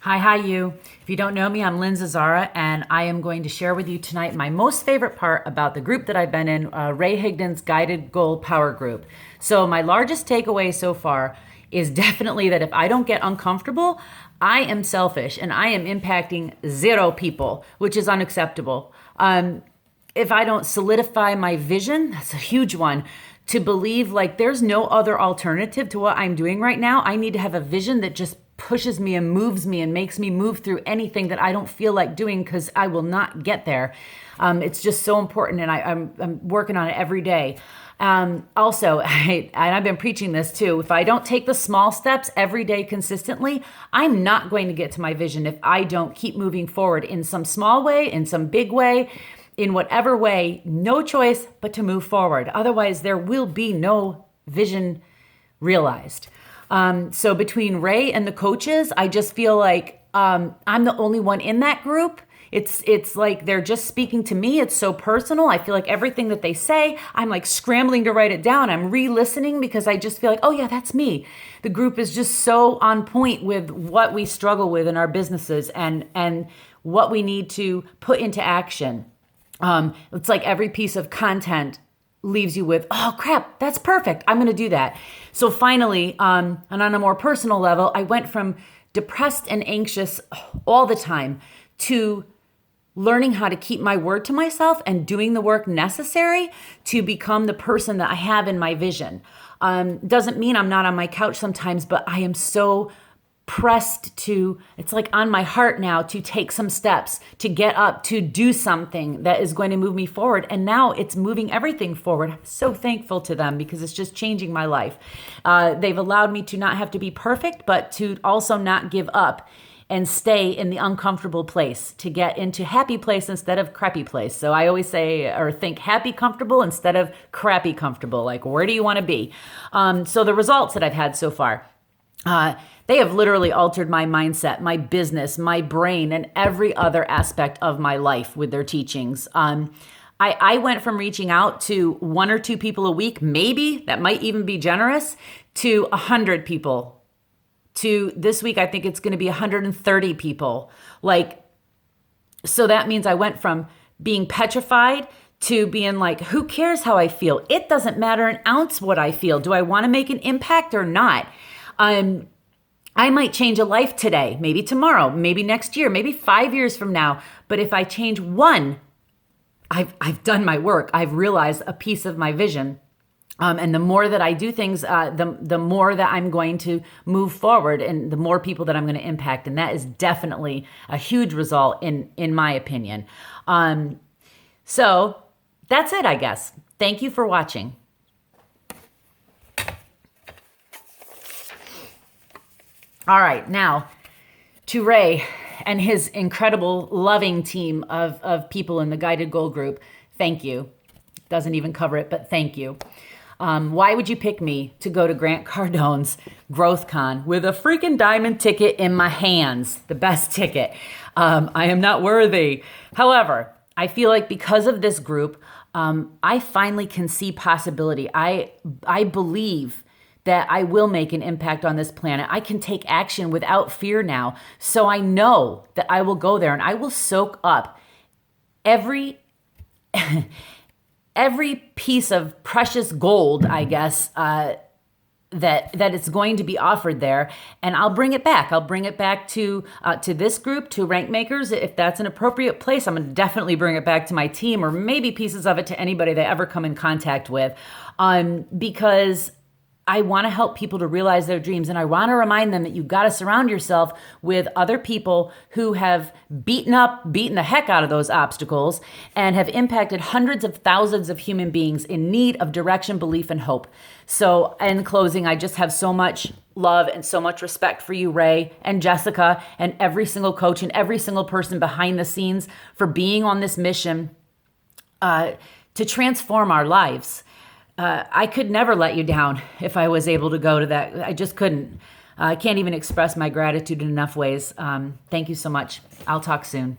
Hi, you. If you don't know me, I'm Lynn Zazzara, and I am going to share with you tonight my most favorite part about the group that I've been in, Ray Higdon's Guided Goal Power Group. So my largest takeaway so far is definitely that if I don't get uncomfortable, I am selfish and I am impacting 0 people, which is unacceptable. If I don't solidify my vision, that's a huge one, to believe like there's no other alternative to what I'm doing right now. I need to have a vision that just pushes me and moves me and makes me move through anything that I don't feel like doing, because I will not get there. It's just so important, and I'm working on it every day. Also, and I've been preaching this too, if I don't take the small steps every day consistently, I'm not going to get to my vision if I don't keep moving forward in some small way, in some big way, in whatever way. No choice but to move forward. Otherwise, there will be no vision realized. So between Ray and the coaches, I just feel like I'm the only one in that group. It's like they're just speaking to me. It's so personal. I feel like everything that they say, I'm like scrambling to write it down. I'm re-listening because I just feel like, oh yeah, that's me. The group is just so on point with what we struggle with in our businesses and what we need to put into action. It's like every piece of content leaves you with, oh crap, that's perfect. I'm going to do that. So finally, and on a more personal level, I went from depressed and anxious all the time to learning how to keep my word to myself and doing the work necessary to become the person that I have in my vision. Doesn't mean I'm not on my couch sometimes, but I am so pressed to, it's like on my heart now to take some steps, to get up, to do something that is going to move me forward. And now it's moving everything forward. I'm so thankful to them because it's just changing my life. They've allowed me to not have to be perfect, but to also not give up and stay in the uncomfortable place, to get into happy place instead of crappy place. So I always say or think happy comfortable instead of crappy comfortable. Like, where do you want to be? So the results that I've had so far, they have literally altered my mindset, my business, my brain, and every other aspect of my life with their teachings. I went from reaching out to 1 or 2 people a week, maybe, that might even be generous, to 100 people. To this week, I think it's going to be 130 people. So that means I went from being petrified to being like, who cares how I feel? It doesn't matter an ounce what I feel. Do I want to make an impact or not? I might change a life today, maybe tomorrow, maybe next year, maybe 5 years from now. But if I change one, I've done my work. I've realized a piece of my vision. And the more that I do things, the more that I'm going to move forward and the more people that I'm going to impact. And that is definitely a huge result in my opinion. So that's it, I guess. Thank you for watching. All right, now to Ray and his incredible, loving team of people in the Guided Goal Group. Thank you. Doesn't even cover it, but thank you. Why would you pick me to go to Grant Cardone's GrowthCon with a freaking diamond ticket in my hands? The best ticket. I am not worthy. However, I feel like because of this group, I finally can see possibility. I believe that I will make an impact on this planet. I can take action without fear now. So I know that I will go there and I will soak up every piece of precious gold, I guess, that it's going to be offered there, and I'll bring it back. I'll bring it back to this group, to Rank Makers, if that's an appropriate place. I'm going to definitely bring it back to my team, or maybe pieces of it to anybody they ever come in contact with, because I want to help people to realize their dreams. And I want to remind them that you've got to surround yourself with other people who have beaten the heck out of those obstacles and have impacted hundreds of thousands of human beings in need of direction, belief, and hope. So in closing, I just have so much love and so much respect for you, Ray and Jessica, and every single coach and every single person behind the scenes for being on this mission to transform our lives. I could never let you down if I was able to go to that. I just couldn't. I can't even express my gratitude in enough ways. Thank you so much. I'll talk soon.